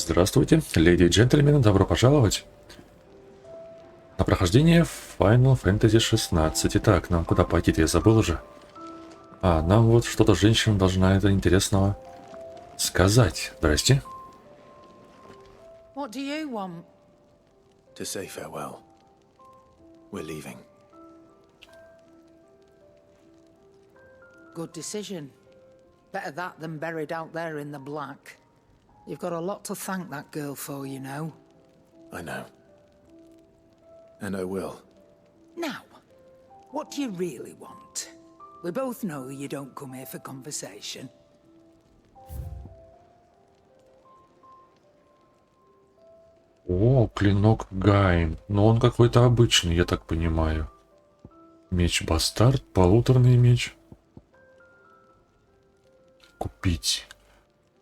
Здравствуйте, леди и джентльмены, добро пожаловать на прохождение Final Fantasy XVI. Итак, нам куда пойти-то, я забыл уже. Нам вот что-то женщина должна это интересного сказать. Здрасте. What do you want? To say farewell. We're leaving. Good decision. Better that than buried out there in the black. You've got a lot to thank that girl for, you know. I know. And I will. Now, what do you really want? We both know you don't come here for conversation. О, клинок Гайн. Но он какой-то обычный, я так понимаю. Меч-бастард, полуторный меч. Купить.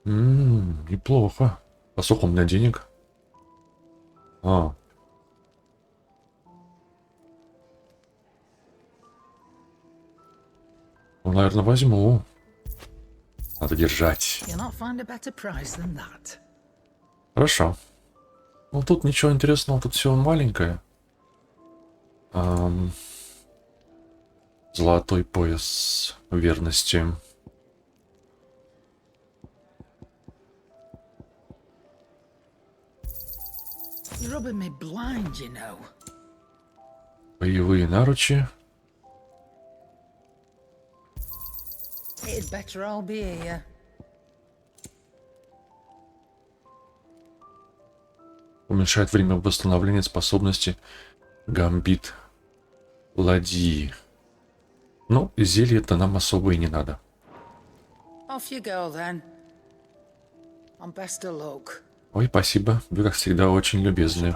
Неплохо. А сколько у меня денег? Ну, наверное, возьму. Надо держать. Хорошо. Ну, тут ничего интересного, тут все маленькое. Золотой пояс верности. Боевые наручи. Уменьшает время восстановления способности гамбит ладьи. Ну, зелье-то нам особо и не надо. Ой, спасибо. Вы, как всегда, очень любезны.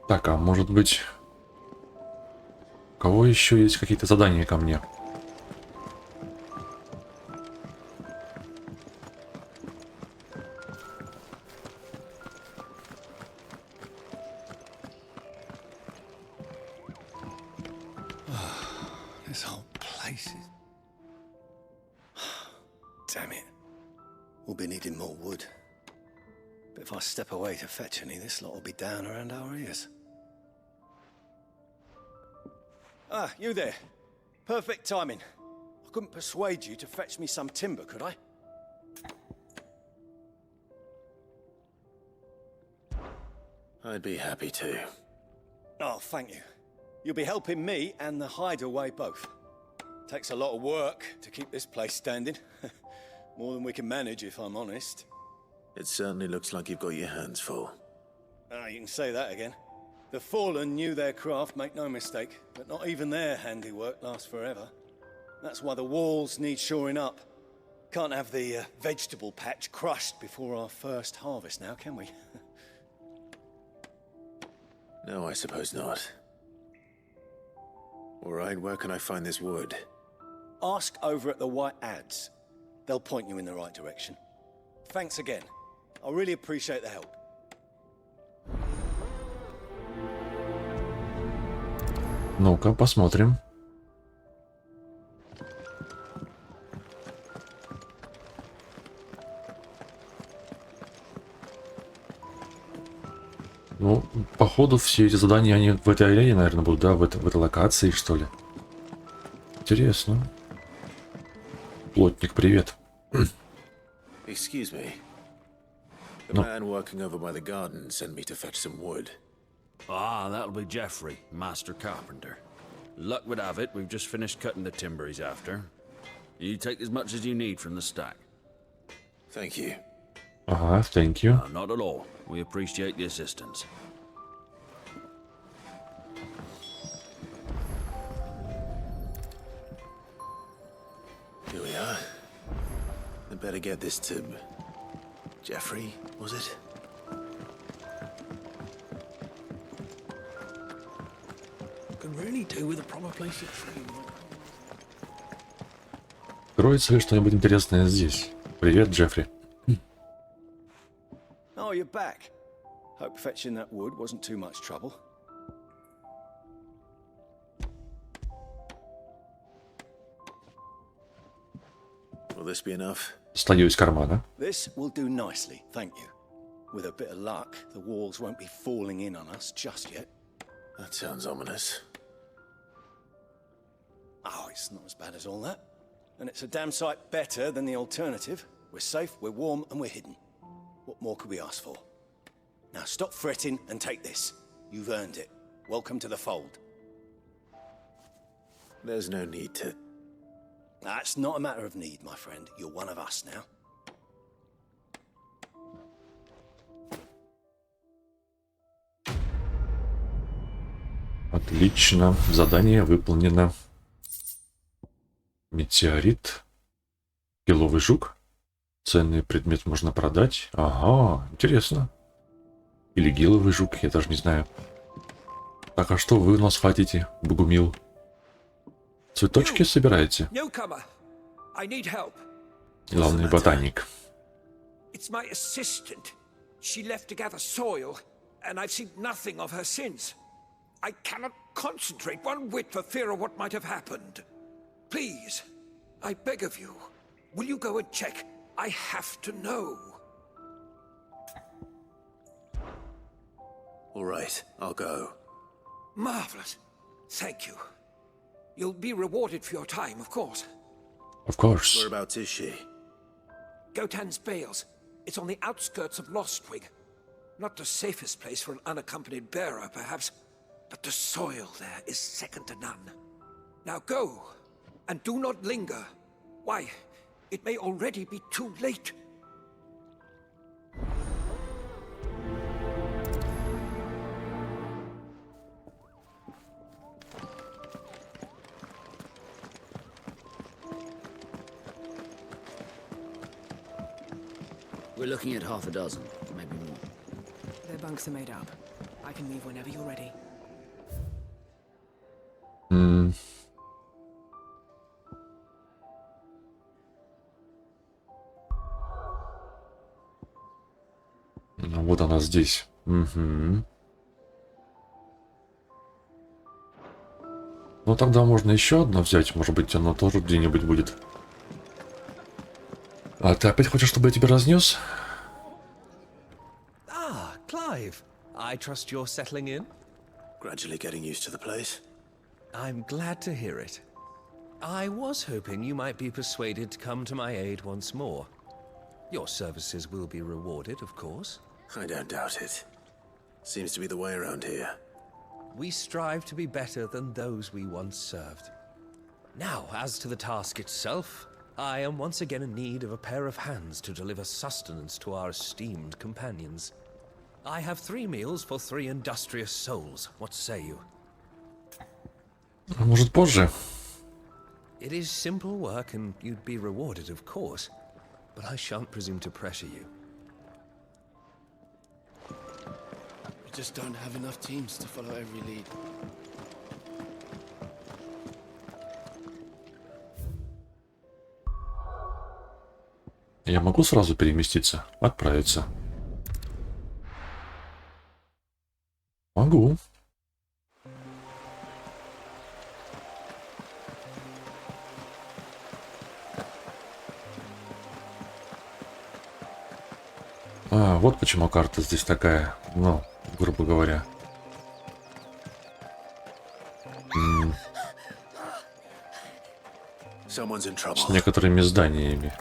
Так, а может быть... У кого еще есть какие-то задания ко мне? Step away to fetch any, this lot will be down around our ears. You there. Perfect timing. I couldn't persuade you to fetch me some timber, could I? I'd be happy to. Oh, thank you. You'll be helping me and the hideaway both. Takes a lot of work to keep this place standing. More than we can manage, if I'm honest. It certainly looks like you've got your hands full. You can say that again. The Fallen knew their craft, make no mistake, but not even their handiwork lasts forever. That's why the walls need shoring up. Can't have the vegetable patch crushed before our first harvest now, can we? No, I suppose not. All right, where can I find this wood? Ask over at the White Ads. They'll point you in the right direction. Thanks again. I really appreciate the help. Ну-ка, посмотрим. Ну, походу, все эти задания, они в этой арене, наверное, будут, да, в этой локации, что ли. Интересно. Плотник, привет. Excuse me. The man working over by the garden sent me to fetch some wood. That'll be Geoffrey, master carpenter. Luck would have it, we've just finished cutting the timber he's after. You take as much as you need from the stack. Thank you. Thank you. Not at all. We appreciate the assistance. Here we are. I'd better get this to... Geoffrey, was it? Could really do with a proper place to train. Кроется ли что-нибудь интересное здесь? Привет, Джеффри. Oh, you're back. Hope fetching that wood wasn't too much trouble. this be enough? Достаю из кармана. This will do nicely, thank you. With a bit of luck, the walls won't be falling in on us just yet. That sounds ominous. Oh, it's not as bad as all that. And it's a damn sight better than the alternative. We're safe, we're warm, and we're hidden. What more could we ask for? Now stop fretting and take this. You've earned it. Welcome to the fold. There's no need to... That's not a matter of need, my friend. You're one of us now. Отлично. Задание выполнено. Метеорит. Киловый жук. Ценный предмет можно продать. Ага, интересно. Или гиловый жук, я даже не знаю. Так, а что вы у нас хотите, Богумил? Цветочки собираете? Главный ботаник. It's my assistant. She left to gather soil, and I've seen nothing of her since. I cannot concentrate one whit for fear of what might have happened. Please, I beg of you, will you go and check? I have to know. All right, I'll go. Marvelous. Thank you. You'll be rewarded for your time, of course. Of course. Whereabouts is she? Gotan's Bales. It's on the outskirts of Lostwing. Not the safest place for an unaccompanied bearer, perhaps, but the soil there is second to none. Now go, and do not linger. Why, it may already be too late. We're looking at half a dozen, maybe more. Their bunks are made up. I can leave whenever you're ready. Ну, вот она здесь. Угу. Ну тогда можно еще одно взять. Может быть, оно тоже где-нибудь будет. А ты опять хочешь, чтобы я тебя разнес? Ah, Clive. I trust you're settling in? Gradually getting used to the place. I'm glad to hear it. I was hoping you might be persuaded to come to my aid once more. Your services will be rewarded, of course. I don't doubt it. Seems to be the way around here. We strive to be better than those we once served. Now, as to the task itself, I am once again in need of a pair of hands to deliver sustenance to our esteemed companions. I have 3 meals for 3 industrious souls. What say you? Может, позже. It is simple work and you'd be rewarded, of course, but I shan't presume to pressure you. We just don't have enough teams to follow every lead. Я могу сразу переместиться? Отправиться. Могу. А, вот почему карта здесь такая, ну, грубо говоря. С некоторыми зданиями.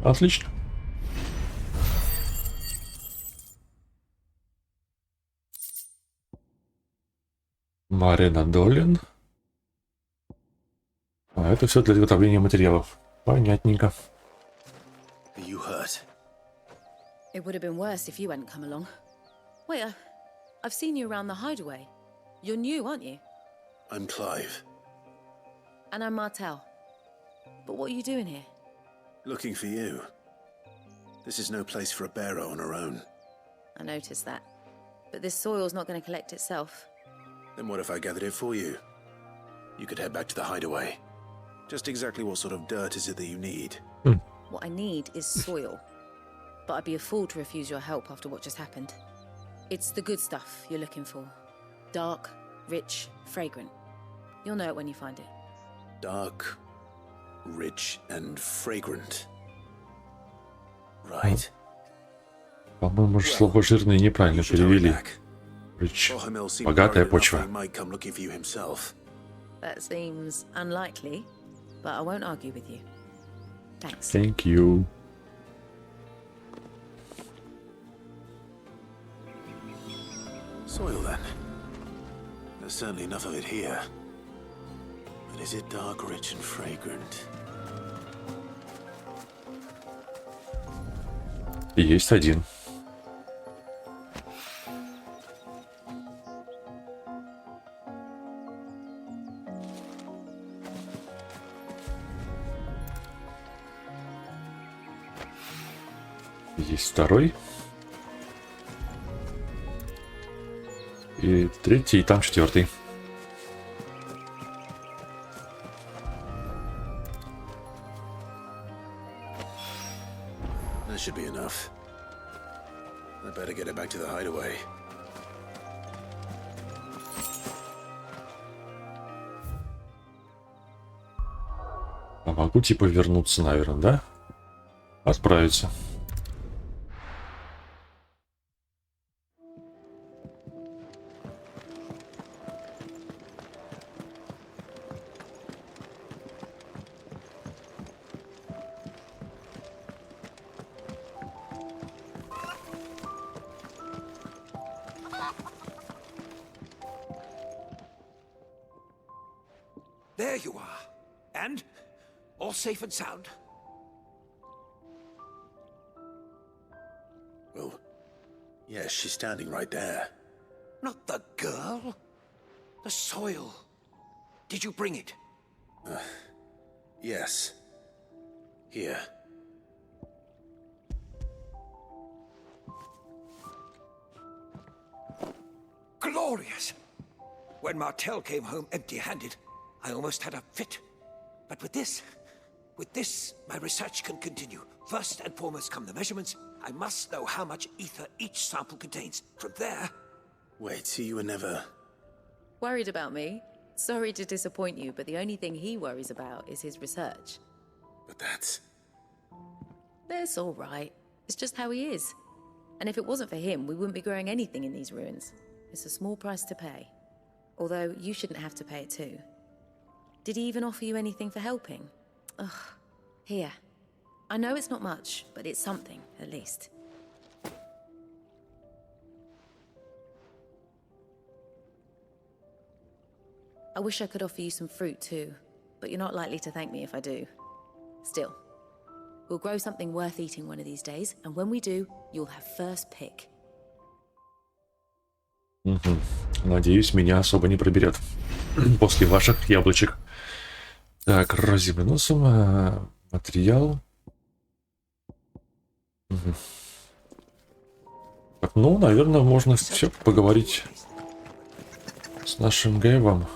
Отлично. Марина Долин. А это все для изготовления материалов. Понятненько. Are you hurt? It would have been worse if you hadn't come along. Wait, I've seen you around the hideaway. You're new, aren't you? I'm Clive. And I'm Martel. But what are you doing here? Looking for you. This is no place for a bearer on her own. I noticed that. But this soil's not going to collect itself. Then what if I gathered it for you? You could head back to the hideaway. Just exactly what sort of dirt is it that you need? What I need is soil. But I'd be a fool to refuse your help after what just happened. It's the good stuff you're looking for. Dark, rich, fragrant. You'll know it when you find it. Dark, rich, and fragrant. Right. По-моему, слово жирные неправильно перевели. Rich. Богатая почва. That seems unlikely, but I won't argue with you. Thanks. Thank you. Soil, then. There's certainly enough of it here. But is it dark, rich, and fragrant? Есть один. Есть второй. И третий, и там четвертый. That should be enough. I better get it back to the hideaway. А могу типа вернуться, наверное, да? Отправиться. There you are. And? All safe and sound? Well, yes, she's standing right there. Not the girl. The soil. Did you bring it? Yes. Here. Glorious! When Martel came home empty-handed, I almost had a fit. But with this, my research can continue. First and foremost come the measurements. I must know how much ether each sample contains. From there... Wait, so you were never... Worried about me? Sorry to disappoint you, but the only thing he worries about is his research. But that's... That's all right. It's just how he is. And if it wasn't for him, we wouldn't be growing anything in these ruins. It's a small price to pay. Although, you shouldn't have to pay it too. Did he even offer you anything for helping? Ugh. Here. I know it's not much, but it's something, at least. I wish I could offer you some fruit too, but you're not likely to thank me if I do. Still, we'll grow something worth eating one of these days, and when we do, you'll have first pick. Надеюсь, меня особо не проберет после ваших яблочек. Так, разъебы носом. Материал. Так, ну, наверное, можно все поговорить с нашим Гэйвом.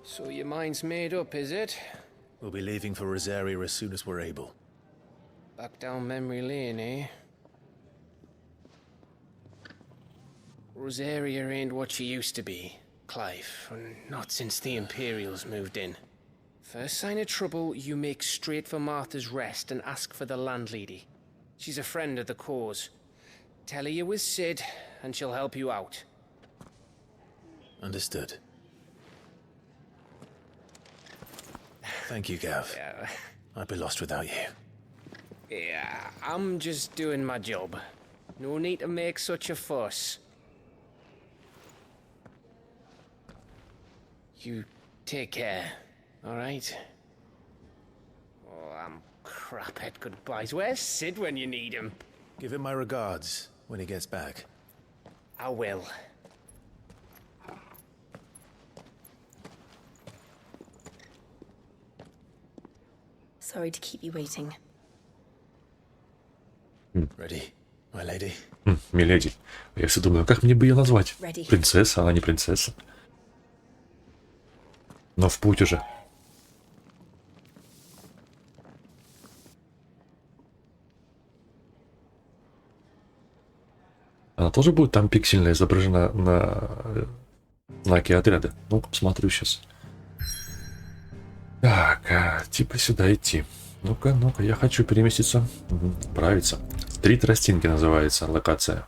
So your mind's made up, is it? We'll be leaving for Rozarии as soon as we're able. Back down memory lane, eh? Rozarии ain't what she used to be, Clive, and not since the Imperials moved in. First sign of trouble, you make straight for Martha's Rest and ask for the landlady. She's a friend of the cause. Tell her you're with Sid, and she'll help you out. Understood. Thank you, Gav. Yeah. I'd be lost without you. Yeah, I'm just doing my job. No need to make such a fuss. You take care, alright? Oh, I'm crap at goodbyes. Where's Sid when you need him? Give him my regards when he gets back. I will. Sorry to keep you waiting. Ready, my lady? Миледи. Я все думаю, как мне бы ее назвать? Ready. Принцесса, она не принцесса. Но в путь уже. Она тоже будет там пиксельно изображена на знаке отряда? Ну, посмотрю сейчас. Так, типа сюда идти. Ну-ка, ну-ка, я хочу переместиться. Правиться. Три тростинки называется локация.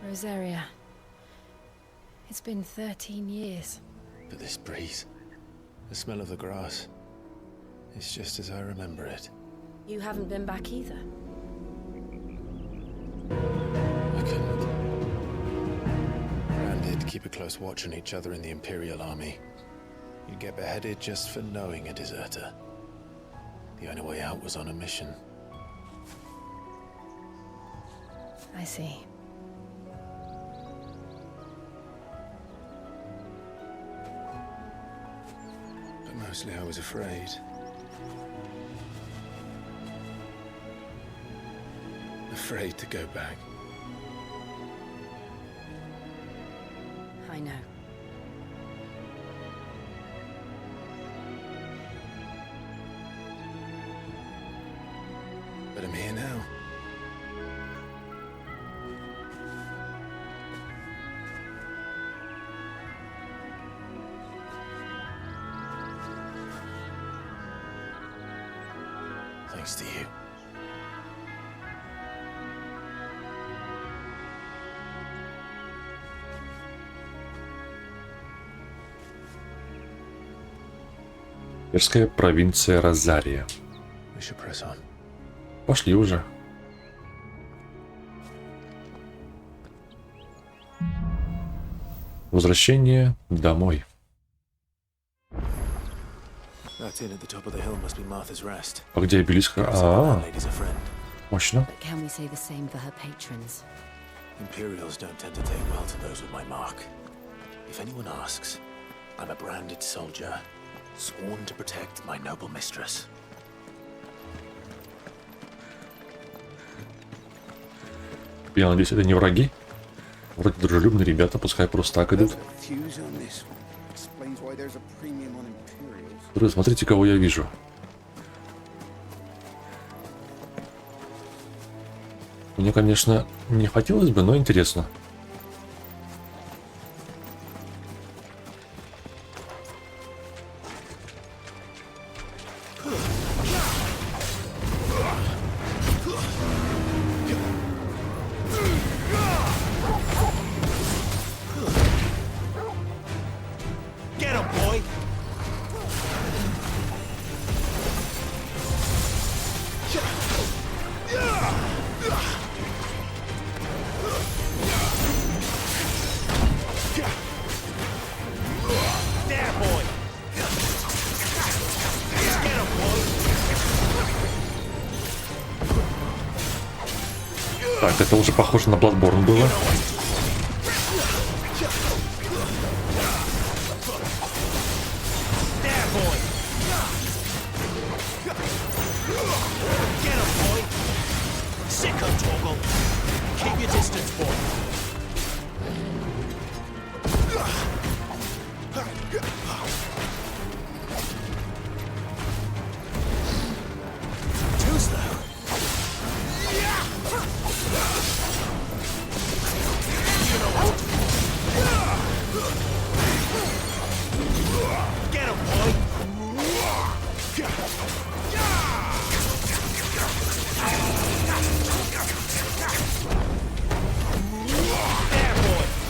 Rosaria. It's been 13 years. But this breeze, the smell of the grass, it's just as I remember it. You haven't been back either. I couldn't. Branded, keep a close watch on each other in the Imperial Army. You'd get beheaded just for knowing a deserter. The only way out was on a mission. I see. But mostly I was afraid. Afraid to go back. I know. But I'm here now. Thanks to you. Имперская провинция Розария. We should press on. Пошли уже. Возвращение домой. That inn at the top of the hill must be Martha's Rest. А где обелиск? Lady's a friend. Мощно. But can we say the same for her patrons? Imperials don't tend to take well to those with my mark. If anyone asks, I'm a branded soldier, sworn to protect my noble mistress. Я надеюсь, это не враги? Вроде дружелюбные ребята, пускай просто так идут. Смотрите, кого я вижу. Мне, конечно, не хотелось бы, но интересно. Так, это уже похоже на Bloodborne было.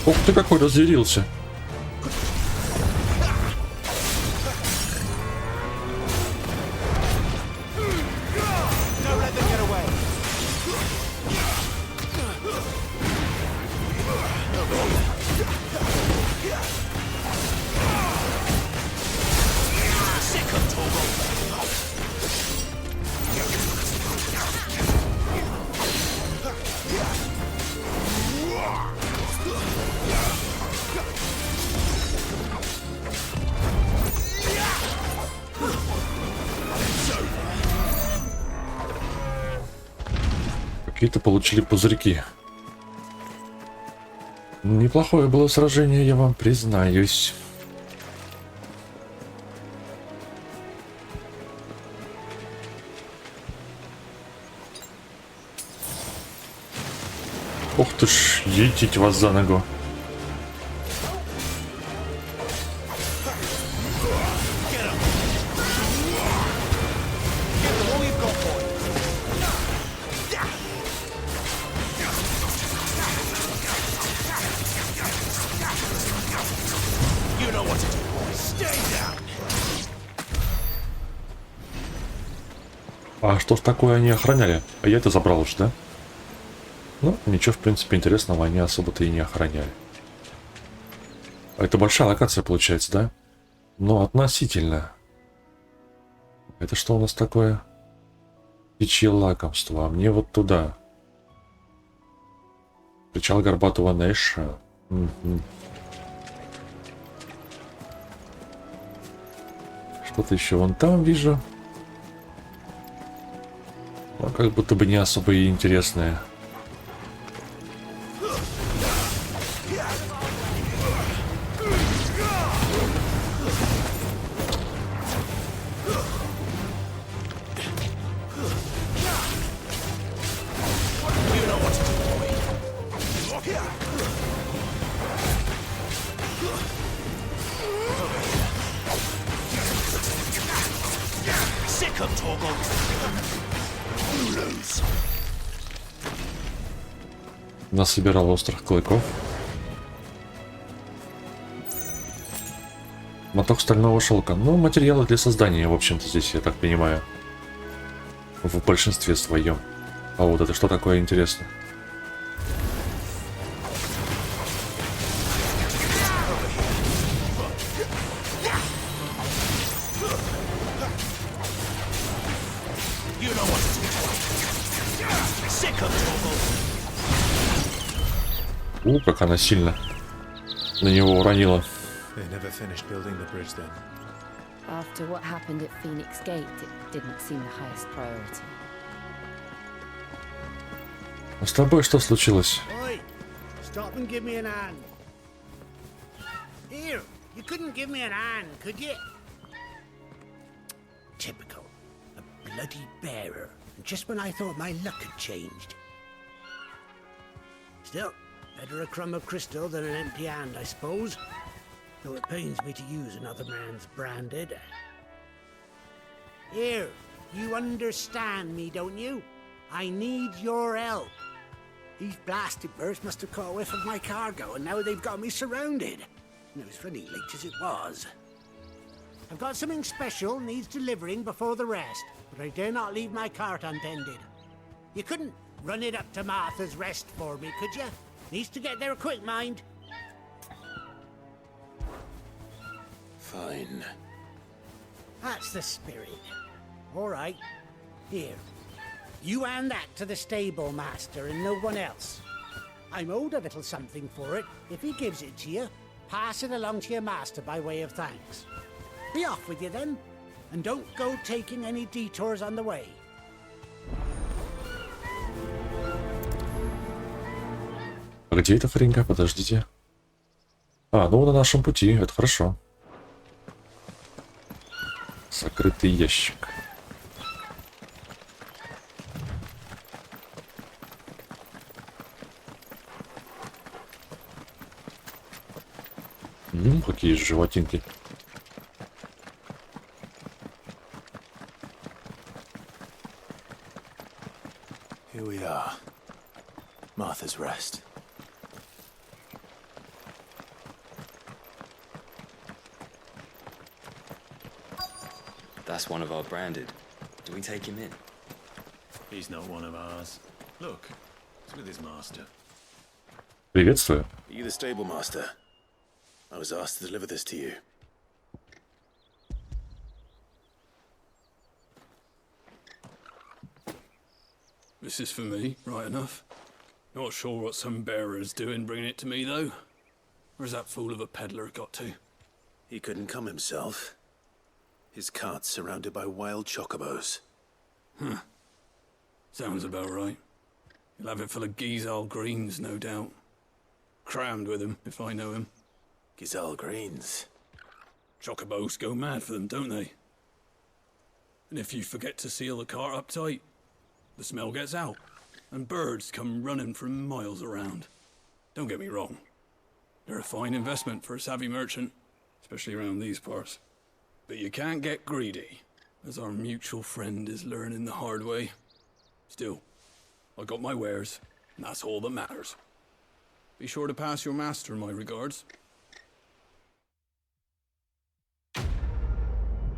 Ух ты, какой разъярился. Какие-то получили пузырьки. Неплохое было сражение, я вам признаюсь. Ух ты ж, едите вас за ногу. А что ж такое они охраняли? А я это забрал уж, да? Ну, ничего, в принципе, интересного они особо-то и не охраняли. Это большая локация получается, да? Но относительно. Это что у нас такое? Птичье лакомство. А мне вот туда. Причал горбатого Нэша. Что-то еще вон там вижу. Но как будто бы не особо и интересное. Насобирал острых клыков. Моток стального шелка. Ну, материалы для создания, в общем-то, здесь, я так понимаю. В большинстве своем. А вот это что такое, интересно? Как она сильно на него уронила. After what happened at Phoenix Gate, it didn't seem the highest priority. А с тобой что случилось? Oi, stop and give me an hand. Here, you couldn't give me an hand, could you? Typical. A bloody bearer. Just when I thought my luck had changed. Still, better a crumb of crystal than an empty hand, I suppose. Though it pains me to use another man's branded. Here, you understand me, don't you? I need your help. These blasted birds must have caught a whiff of my cargo, and now they've got me surrounded. And it was funny, late as it was. I've got something special needs delivering before the rest, but I dare not leave my cart untended. You couldn't run it up to Martha's Rest for me, could you? Needs to get there quick, mind. Fine. That's the spirit. All right. Here. You hand that to the stable master and no one else. I'm owed a little something for it. If he gives it to you, pass it along to your master by way of thanks. Be off with you then, and don't go taking any detours on the way. А где эта хренька? Подождите. А, ну на нашем пути, это хорошо. Закрытый ящик. Какие животинки. Here we are. Martha's Rest. That's one of our branded. Do we take him in? He's not one of ours. Look, he's with his master. Приветствую. Are you the stable master? I was asked to deliver this to you. This is for me, right enough. Not sure what some bearer's doing bringing it to me, though. Where's that fool of a peddler got to? He couldn't come himself. His cart's surrounded by wild chocobos. Huh. Sounds about right. He'll have it full of Gizal greens, no doubt. Crammed with him, if I know him. Gizal greens? Chocobos go mad for them, don't they? And if you forget to seal the cart up tight, the smell gets out, and birds come running from miles around. Don't get me wrong. They're a fine investment for a savvy merchant, especially around these parts. But you can't get greedy, as our mutual friend is learning the hard way. Still, I got my wares, and that's all that matters. Be sure to pass your master my regards.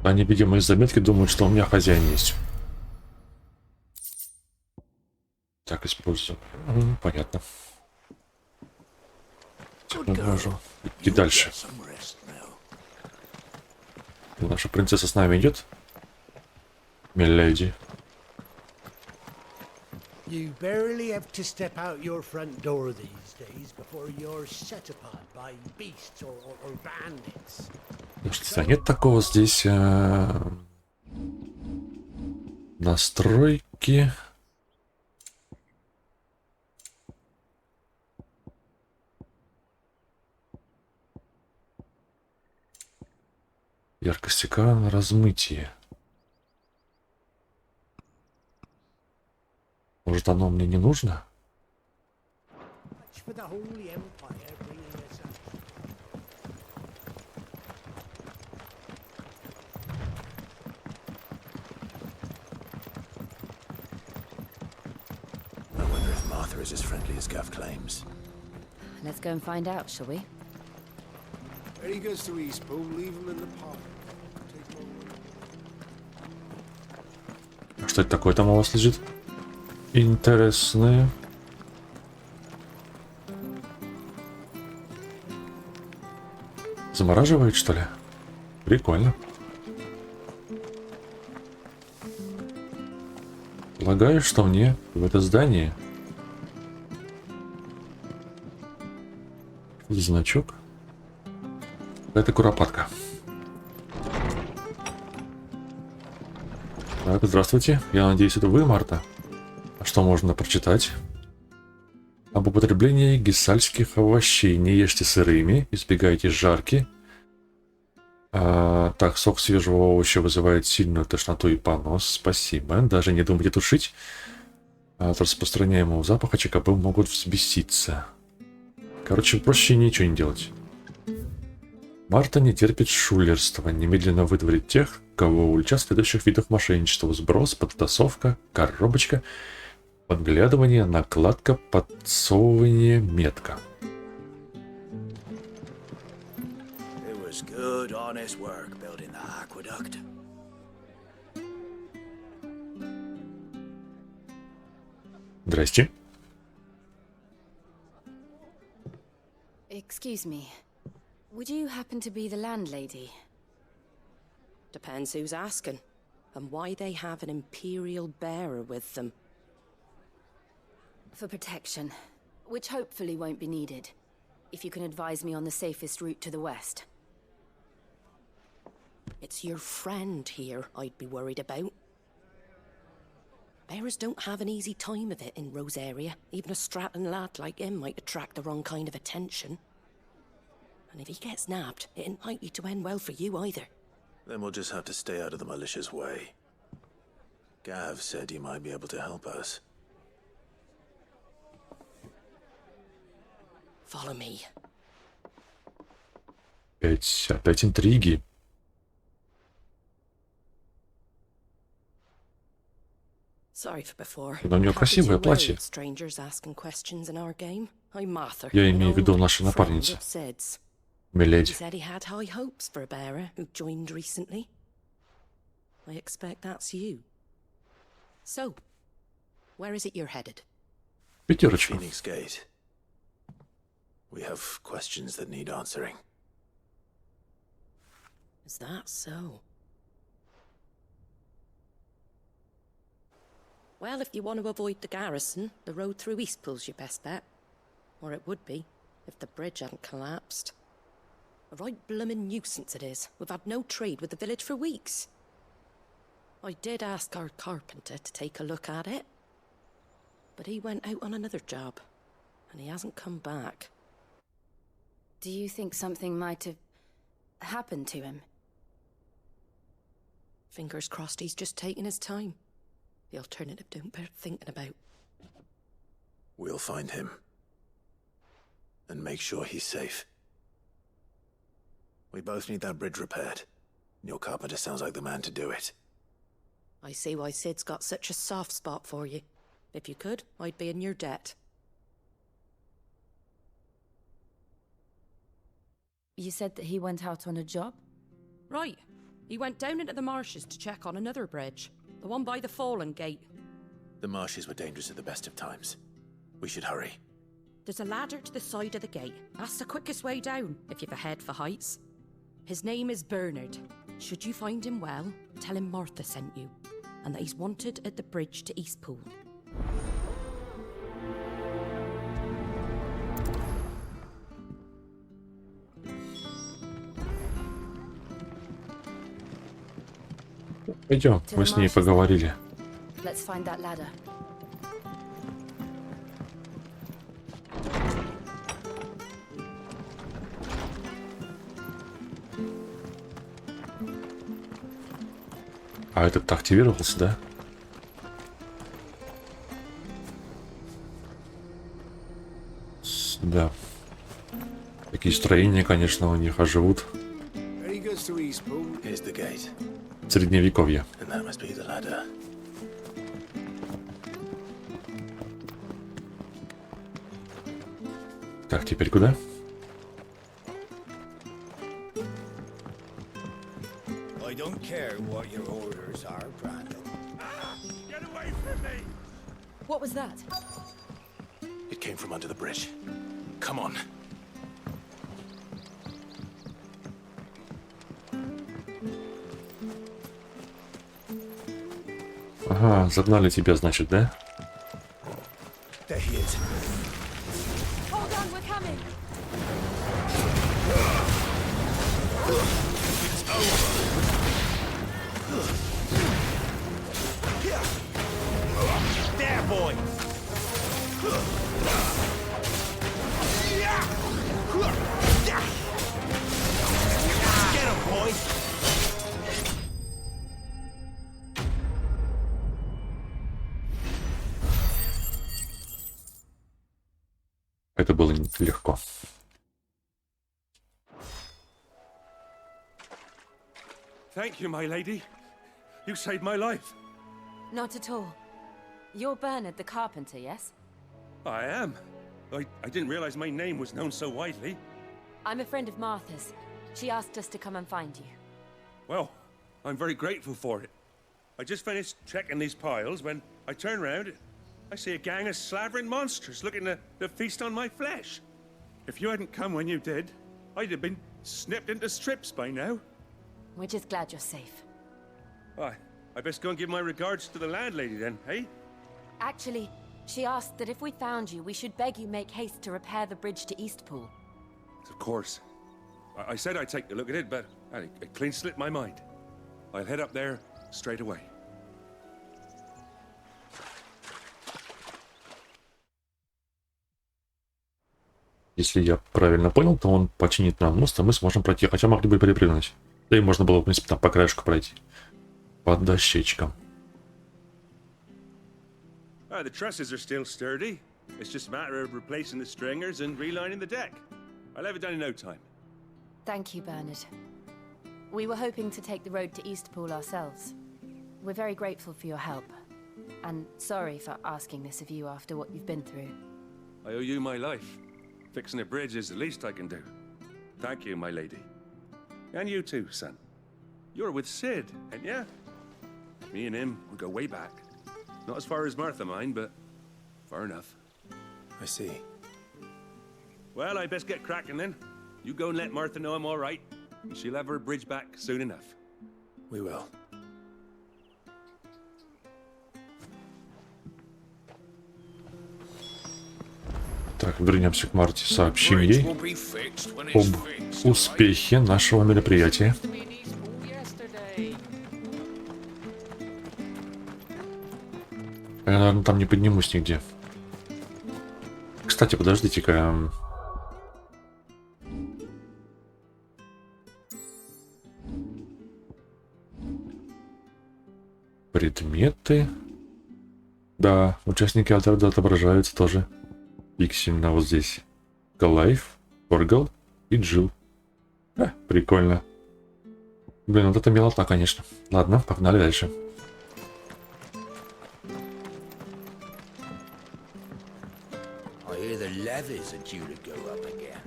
Они, видимо, из заметки думают, что у меня хозяин есть. Так, использую. Понятно. Можем идти дальше. Наша принцесса с нами идет. Миледи. You barely have to step out your front door these days before you're set upon by beasts or bandits. Что нет такого здесь настройки. Яркость экрана, размытие. Может, оно мне не нужно? I wonder if Martha is as friendly as Gav claims. Let's go and find out, shall we? Where he goes to East Pool, leave him in the park. Что это такое там у вас лежит? Интересное. Замораживает, что ли? Прикольно. Полагаю, что мне в это здание. Значок. Это куропатка. Так, здравствуйте. Я надеюсь, это вы, Марта. А что можно прочитать? Об употреблении гессальских овощей. Не ешьте сырыми, избегайте жарки. Так, сок свежего овоща вызывает сильную тошноту и понос. Спасибо. Даже не думайте тушить. От распространяемого запаха ЧКП могут взбеситься. Короче, проще ничего не делать. Марта не терпит шулерства. Немедленно выдворить тех, кого уличат в следующих видах мошенничества: сброс, подтасовка, коробочка, подглядывание, накладка, подсовывание, метка. It was good, honest work building the aqueduct. Здрасте. Excuse me. Would you happen to be the landlady? Depends who's asking, and why they have an Imperial bearer with them. For protection, which hopefully won't be needed. If you can advise me on the safest route to the west. It's your friend here I'd be worried about. Bearers don't have an easy time of it in Rosaria. Even a Stratton lad like him might attract the wrong kind of attention. And if he gets nabbed, it ain't likely to end well for you either. Then we'll just have to stay out of the malicious way. Gav said you might be able to help us. Follow me. Опять интриги. Sorry for before. Но у нее красивое платье. Strangers asking questions in our game. I'm Martha. Я имею в виду нашу напарницу. Миледи. He said he had high hopes for a bearer who joined recently. I expect that's you. So, where is it you're headed? Пятерочку. Phoenix Gate. We have questions that need answering. Is that so? Well, if you want to avoid the garrison, the road through Eastpool's your best bet. Or it would be, if the bridge hadn't collapsed. A right bloomin' nuisance it is. We've had no trade with the village for weeks. I did ask our carpenter to take a look at it. But he went out on another job, and he hasn't come back. Do you think something might have happened to him? Fingers crossed he's just taking his time. The alternative don't bear thinking about. We'll find him. And make sure he's safe. We both need that bridge repaired. Your carpenter sounds like the man to do it. I see why Sid's got such a soft spot for you. If you could, I'd be in your debt. You said that he went out on a job? Right. He went down into the marshes to check on another bridge. The one by the Fallen Gate. The marshes were dangerous at the best of times. We should hurry. There's a ladder to the side of the gate. That's the quickest way down, if you've a head for heights. His name is Bernard. Should you find him well, tell him Martha sent you, and that he's wanted at the bridge to Eastpool. Пойдем, мы с ней поговорили. Let's find that ladder. А этот-то активировался, да? Да. Такие строения, конечно, у них оживут. Средневековье. Так, теперь куда? I don't care what your orders are, Brandon. Get away from me! What was that? It came from under the bridge. Come on. Ага, загнали тебя, значит, да? There he is. Hold on, we're coming. It's over. There, boy! Get him, boy! Это было легко. Thank you, my lady. You saved my life. Not at all. You're Bernard the carpenter, yes? I am. I didn't realize my name was known so widely. I'm a friend of Martha's. She asked us to come and find you. Well, I'm very grateful for it. I just finished checking these piles when I turn around. I see a gang of slavering monsters looking to feast on my flesh. If you hadn't come when you did, I'd have been snipped into strips by now. We're just glad you're safe. I best go and give my regards to the landlady then, hey? Actually, she asked that if we found you, we should beg you make haste to repair the bridge to Eastpool. Of course. I said I'd take a look at it, but it clean slipped my mind. I'll head up there straight away. Если я правильно понял, то он починит нам мост, а мы сможем пройти. Хотя могли бы перепрыгнуть. Да и можно было, в принципе, там по краешку пройти. Под дощечкам. The trusses are still sturdy. It's just a matter of replacing the stringers and relining the deck. I'll have it done in no time. Thank you, Bernard. We were hoping to take the road to Eastpool ourselves. We're very grateful for your help. And sorry for asking this of you after what you've been through. I owe you my life. Fixing a bridge is the least I can do. Thank you, my lady. And you too, son. You're with Sid, ain't ya? Me and him, we go way back. Not as far as Martha mine, but far enough. I see. Well, I best get cracking then. You go and let Martha know I'm all right. And she'll have her bridge back soon enough. We will. Так, вернемся к Марте, сообщим ей об успехе нашего мероприятия. Я, наверное, там не поднимусь нигде. Кстати, подождите-ка. Предметы. Да, участники отряда отображаются тоже пиксельно вот здесь. Клайв, Оргл и Джилл. Прикольно. Блин, вот это милота, конечно. Ладно, погнали дальше. I hear the levies are due to go up again.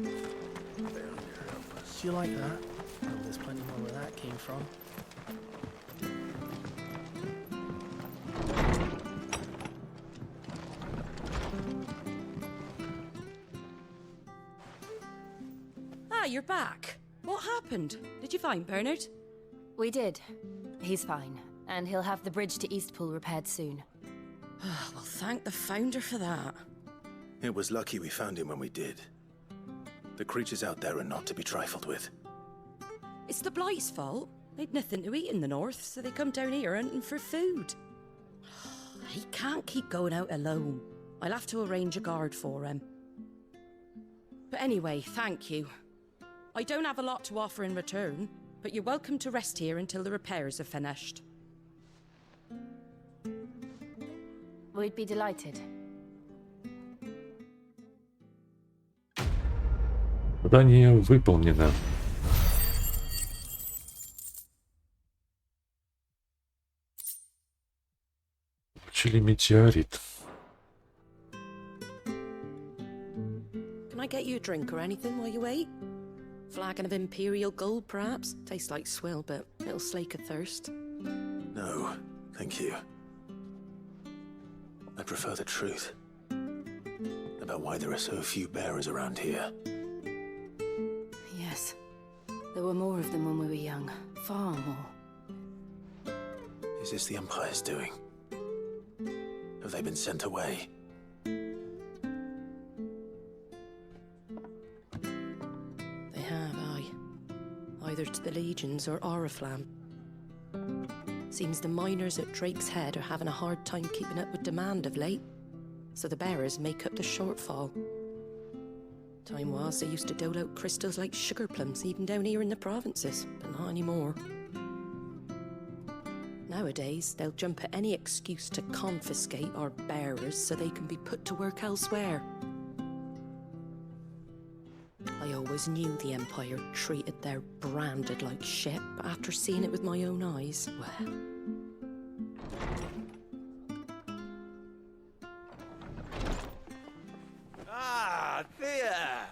Do you like that? Oh, there's plenty more where that came from. Ah, you're back. What happened? Did you find Bernard? We did. He's fine, and he'll have the bridge to Eastpool repaired soon. Well, thank the founder for that. It was lucky we found him when we did. The creatures out there are not to be trifled with. It's the Blight's fault. They'd nothing to eat in the north, so they come down here hunting for food. He can't keep going out alone. I'll have to arrange a guard for him. But anyway, thank you. I don't have a lot to offer in return, but you're welcome to rest here until the repairs are finished. We'd be delighted. Задание выполнено. Получили метеорит. Can I get you a drink or anything while you wait? Flagon of Imperial Gold, perhaps? Tastes like swill, but it'll slake a thirst. No, thank you. I prefer the truth about why there are so few bearers around here. Yes. There were more of them when we were young. Far more. Is this the Empire's doing? Have they been sent away? They have, aye. Either to the Legions or Oriflamme. Seems the miners at Drake's Head are having a hard time keeping up with demand of late, so the bearers make up the shortfall. Time was they used to dole out crystals like sugar plums even down here in the provinces, but not anymore. Nowadays, they'll jump at any excuse to confiscate our bearers so they can be put to work elsewhere. I always knew the Empire treated their branded like shit, but after seeing it with my own eyes, well... Ah, Thea!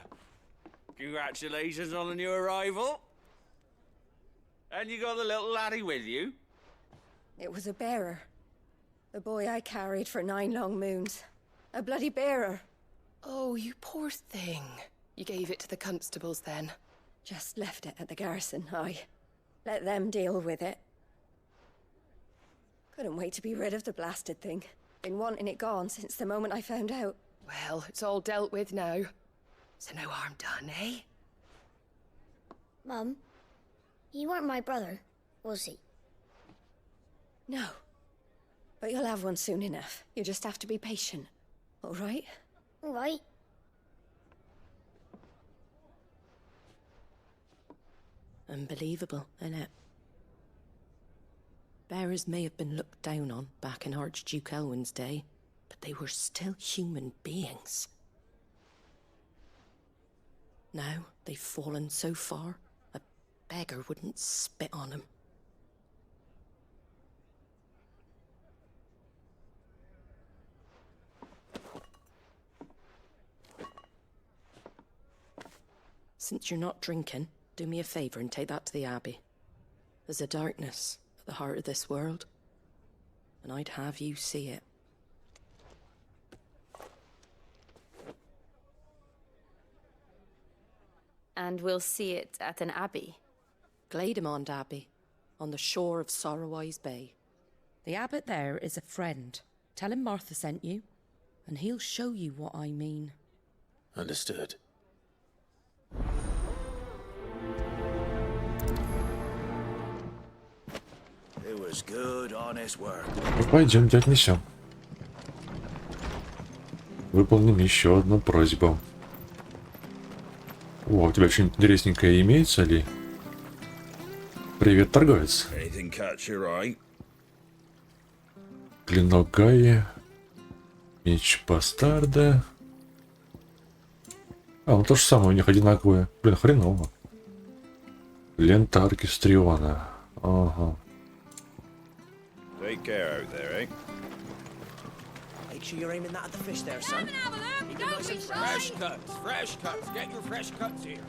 Congratulations on the new arrival. And you got the little laddie with you? It was a bearer. The boy I carried for 9 long moons. A bloody bearer. Oh, you poor thing. You gave it to the constables then? Just left it at the garrison, aye. Let them deal with it. Couldn't wait to be rid of the blasted thing. Been wanting it gone since the moment I found out. Well, it's all dealt with now. So no harm done, eh? Mum, he weren't my brother, was he? No. But you'll have one soon enough. You just have to be patient. All right? All right. Unbelievable, innit? Bearers may have been looked down on back in Archduke Elwin's day, but they were still human beings. Now they've fallen so far, a beggar wouldn't spit on them. Since you're not drinking, do me a favour and take that to the Abbey. There's a darkness at the heart of this world, and I'd have you see it. And we'll see it at an abbey? Glademond Abbey, on the shore of Sorrowise Bay. The abbot there is a friend. Tell him Martha sent you, and he'll show you what I mean. Understood. It was good, honest work. Ну, пойдемте отнесем. Выполним еще одну просьбу. О, у тебя что-нибудь интересненькое имеется ли? Привет, торговец. Anything catch your eye? Клинок Гаи. Меч Бастарда. А, ну то же самое, у них одинаковые. Блин, хреново. Лента Аркестриона. Ага. Take care out there, eh? Make sure you're aiming that at the fish there, son. Keep them nice and fresh cuts, fresh cuts. Get your fresh cuts here.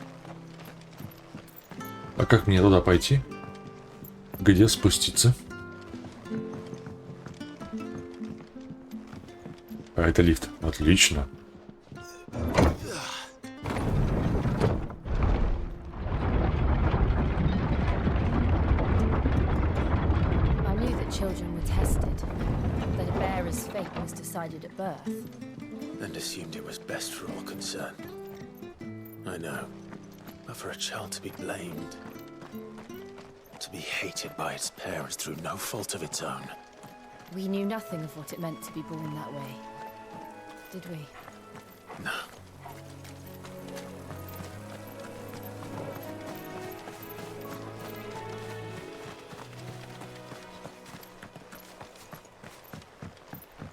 А как мне туда пойти? Где спуститься? А это лифт. Отлично. I knew that children were tested, that a bearer's fate was decided at birth. And assumed it was best for all concerned. I know. But for a child to be blamed, to be hated by its parents through no fault of its own. We knew nothing of what it meant to be born that way, did we? No.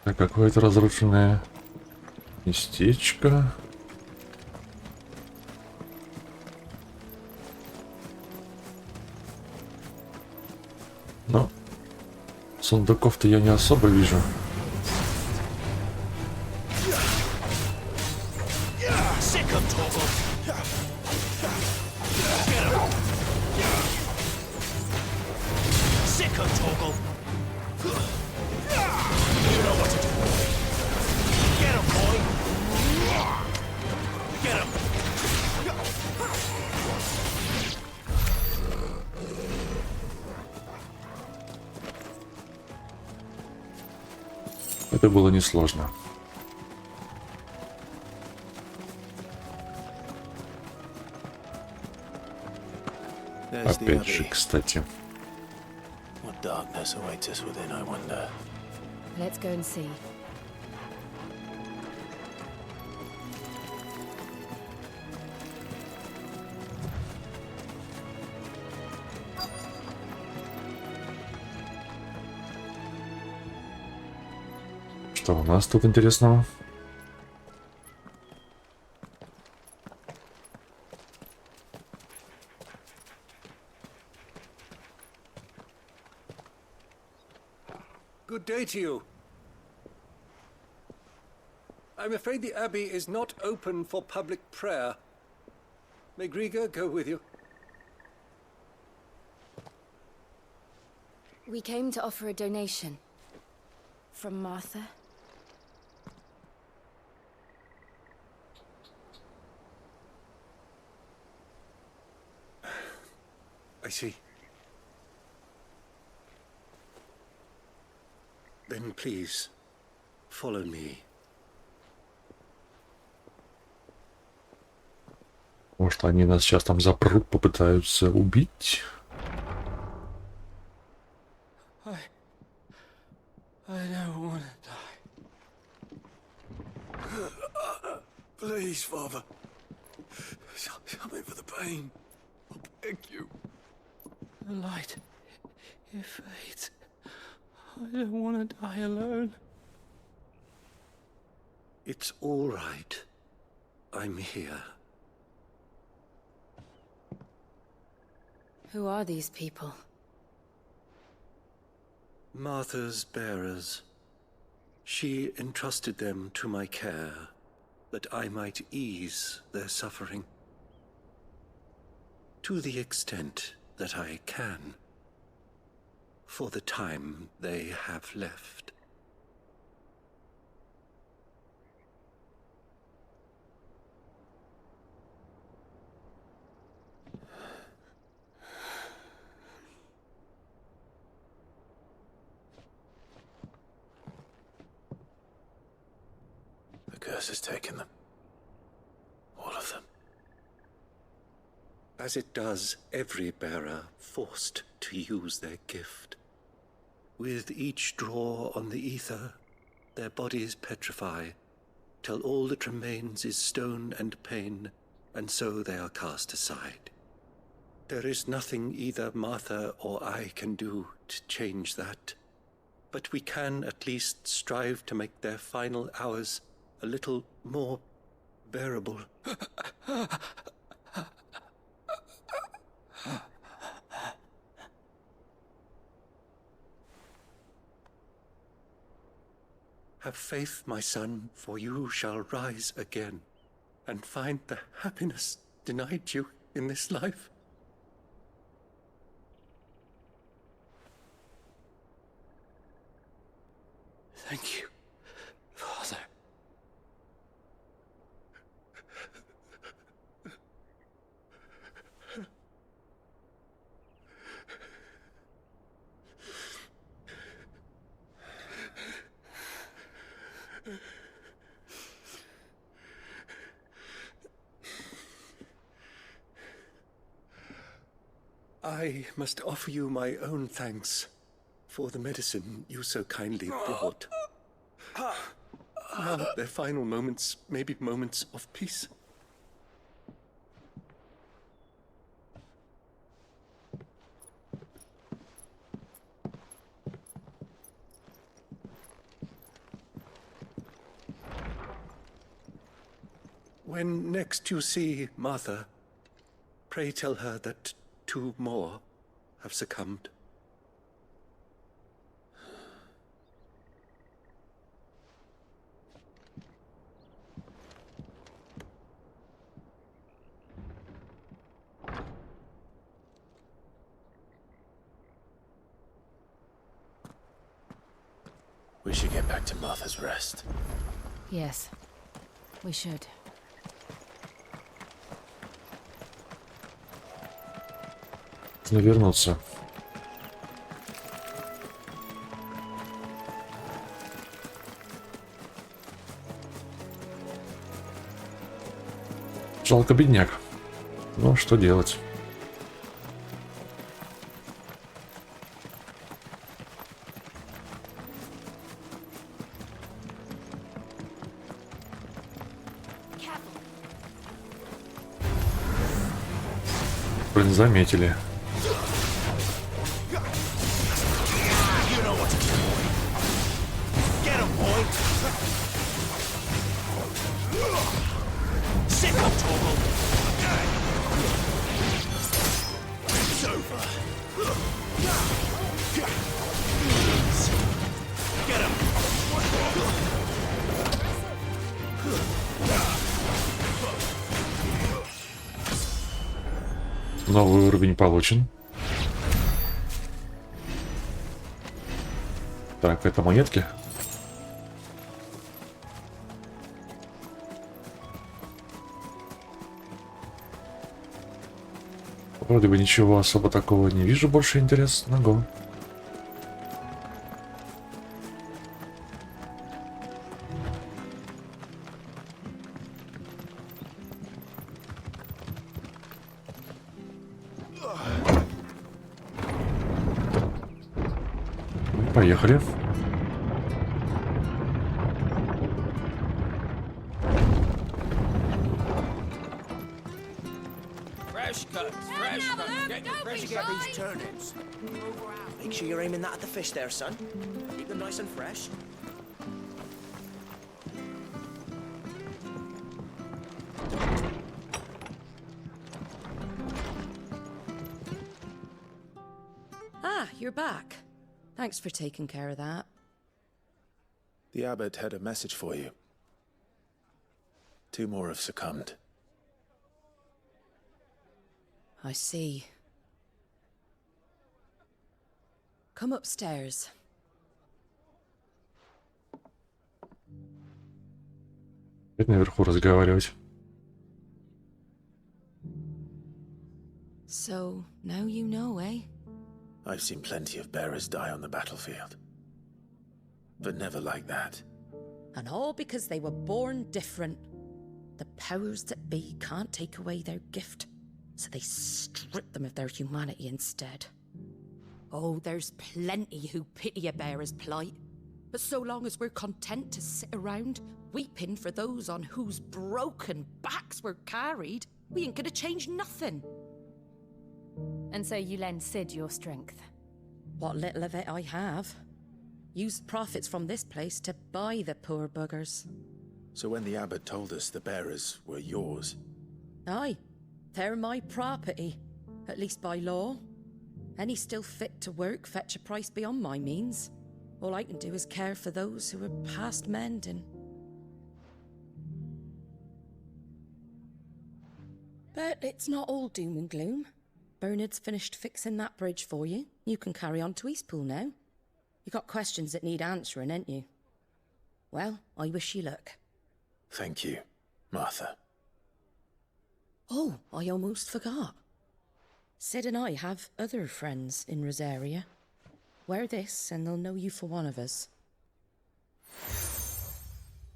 Так, какое-то разрушенное местечко. Но сундуков-то я не особо вижу. Это было несложно. Опять же, кстати. What darkness awaits us within, I wonder. Let's go and see. Что у нас тут интересного? Good day to you. I'm afraid the Abbey is not open for public prayer. May Griga go with you? We came to offer a donation. From Martha. I see. Then please, follow me. Может, они нас сейчас там запрут, попытаются убить? I don't want to die. Please, Father. Something for the pain. I beg you. The light, it fades. I don't want to die alone. It's all right. I'm here. Who are these people? Martha's bearers. She entrusted them to my care, that I might ease their suffering. To the extent that I can. for the time they have left. The curse has taken them. All of them. As it does every bearer forced to use their gift. With each draw on the ether, their bodies petrify, till all that remains is stone and pain, and so they are cast aside. There is nothing either Martha or I can do to change that, but we can at least strive to make their final hours a little more bearable. Have faith, my son, for you shall rise again, and find the happiness denied you in this life. Thank you, Father. I must offer you my own thanks for the medicine you so kindly brought. Now their final moments may be moments of peace. When next you see Martha, pray tell her that 2 more have succumbed. We should get back to Martha's Rest. Yes, we should. Нужно вернуться. Жалко бедняк. Ну, что делать? Вроде не заметили. Новый уровень получен. Так, это монетки. Вроде бы ничего особо такого не вижу больше интересного. Поехали. Fresh cuts, fresh cuts. Get these turnips. Make sure you're aiming that at the fish there, son. Keep them nice and fresh. Ah, you're back. Thanks for taking care of that. The abbot had a message for you. 2 more have succumbed. I see. Come upstairs. Опять наверху разговаривать. So, now you know, eh? I've seen plenty of bearers die on the battlefield. But never like that. And all because they were born different. The powers that be can't take away their gift, so they strip them of their humanity instead. Oh, there's plenty who pity a bearer's plight. But so long as we're content to sit around, weeping for those on whose broken backs we're carried, we ain't gonna change nothing. And so you lend Sid your strength? What little of it I have. Used profits from this place to buy the poor buggers. So when the abbot told us the bearers were yours... Aye, they're my property, at least by law. Any still fit to work fetch a price beyond my means. All I can do is care for those who are past mending. But it's not all doom and gloom. Bernard's finished fixing that bridge for you. You can carry on to Eastpool now. You got questions that need answering, ain't you? Well, I wish you luck. Thank you, Martha. Oh, I almost forgot. Sid and I have other friends in Rosaria. Wear this, and they'll know you for one of us.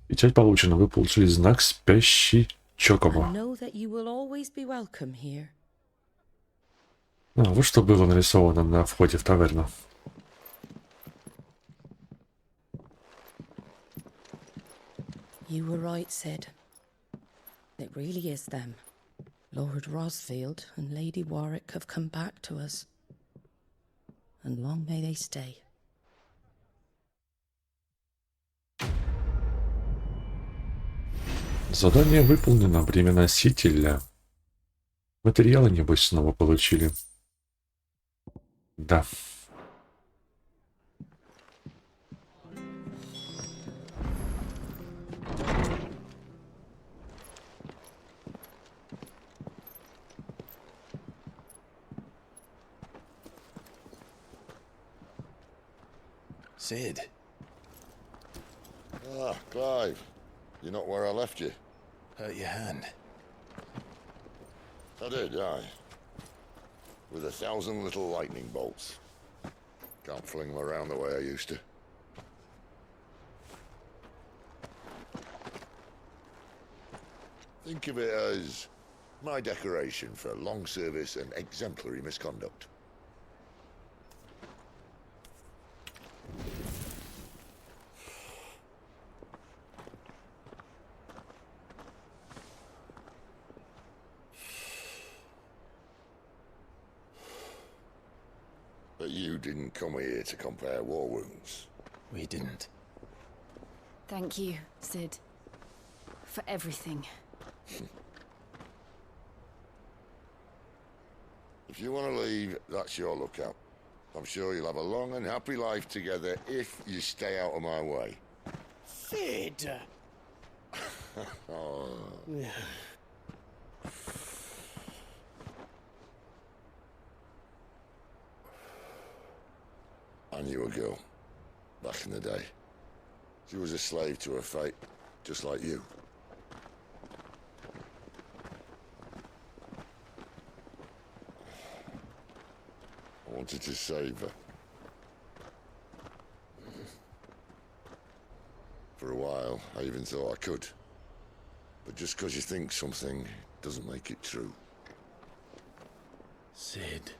Печать получена. Вы получили знак спящий Чокоба. I know that you will always be welcome here. А, вот что было нарисовано на входе в таверну. You were right, Sid. It really is them. Lord Rozfield and Lady Warwick have come back to us. And long may they stay. Задание выполнено. Время носителя. Материалы, небось, снова получили. Да. Sid. Ah, Clive. You're not where I left you. Hurt your hand. I did, aye. With 1,000 little lightning bolts. Can't fling them around the way I used to. Think of it as my decoration for long service and exemplary misconduct. But you didn't come here to compare war wounds. We didn't. Thank you, Sid. For everything. If you want to leave, that's your lookout. I'm sure you'll have a long and happy life together if you stay out of my way. Sid! Oh. I knew a girl, back in the day. She was a slave to her fate, just like you. I wanted to save her. For a while, I even thought I could. But just because you think something doesn't make it true. Sid.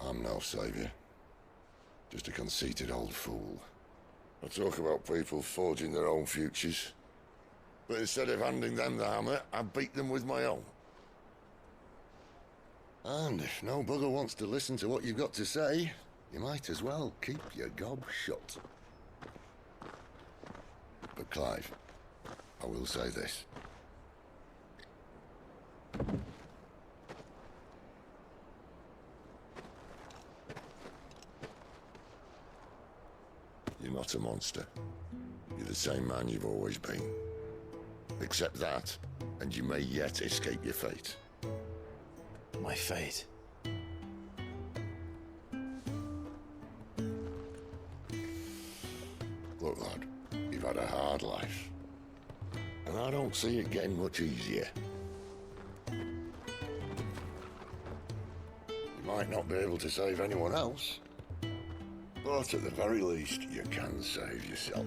I'm no savior. Just a conceited old fool. I talk about people forging their own futures. But instead of handing them the hammer, I beat them with my own. And if no bugger wants to listen to what you've got to say, you might as well keep your gob shut. But Clive, I will say this. You're not a monster. You're the same man you've always been. Except that, and you may yet escape your fate. My fate? Look, lad, you've had a hard life, and I don't see it getting much easier. You might not be able to save anyone else, but at the very least, you can save yourself.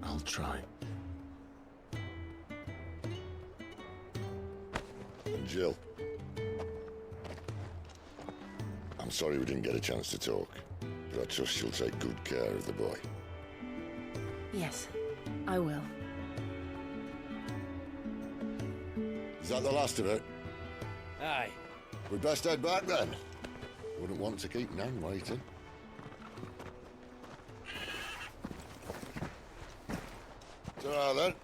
I'll try. And Jill, I'm sorry we didn't get a chance to talk, but I trust you'll take good care of the boy. Yes, I will. Is that the last of it? Aye. We'd best head back then. Wouldn't want to keep Nan waiting. Ta-ra then.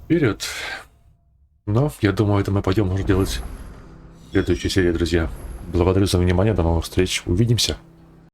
Вперед. Но я думаю, это мы пойдем уже делать в следующей серии, друзья. Благодарю за внимание, до новых встреч, увидимся.